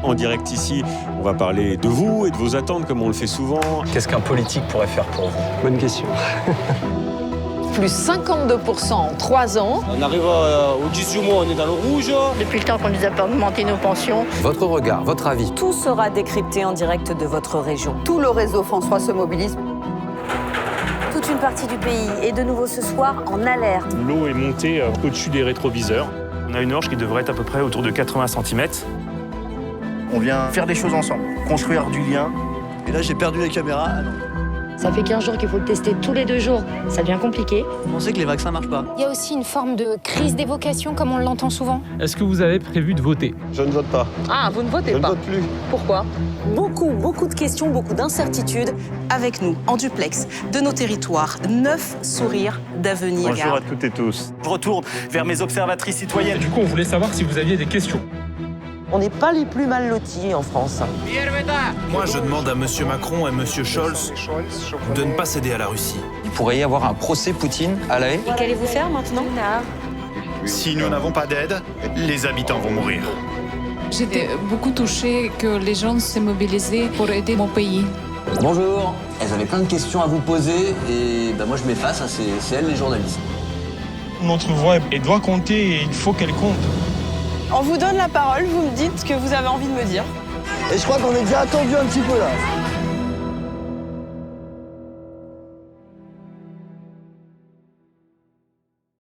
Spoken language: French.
En direct ici, on va parler de vous et de vos attentes comme on le fait souvent. Qu'est-ce qu'un politique pourrait faire pour vous? Bonne question. Plus 52% en 3 ans. On arrive au 18 mois, on est dans le rouge. Depuis le temps qu'on nous a pas augmenté nos pensions. Votre regard, votre avis. Tout sera décrypté en direct de votre région. Tout le réseau François se mobilise. Toute une partie du pays est de nouveau ce soir en alerte. L'eau est montée au-dessus des rétroviseurs. On a une orge qui devrait être à peu près autour de 80 cm. On vient faire des choses ensemble, construire du lien. Et là, j'ai perdu la caméra. Ah non. Ça fait 15 jours qu'il faut le tester tous les 2 jours. Ça devient compliqué. On sait que les vaccins marchent pas. Il y a aussi une forme de crise d'évocation, comme on l'entend souvent. Est-ce que vous avez prévu de voter? Je ne vote pas. Ah, vous ne votez pas? Je ne vote plus. Pourquoi? Beaucoup de questions, beaucoup d'incertitudes. Avec nous, en duplex, de nos territoires, 9 sourires d'avenir. Bonjour à toutes et tous. Je retourne vers mes observatrices citoyennes. Du coup, on voulait savoir si vous aviez des questions. On n'est pas les plus mal lotis en France. Moi, je demande à Monsieur Macron et Monsieur Scholz de ne pas céder à la Russie. Il pourrait y avoir un procès Poutine à La Haye. Et qu'allez-vous faire maintenant? Si nous n'avons pas d'aide, les habitants vont mourir. J'étais beaucoup touchée que les gens se mobilisaient pour aider mon pays. Bonjour. Elles avaient plein de questions à vous poser et moi je m'efface, c'est elles les journalistes. Notre voix doit compter et il faut qu'elle compte. On vous donne la parole, vous me dites ce que vous avez envie de me dire. Et je crois qu'on est déjà attendu un petit peu là.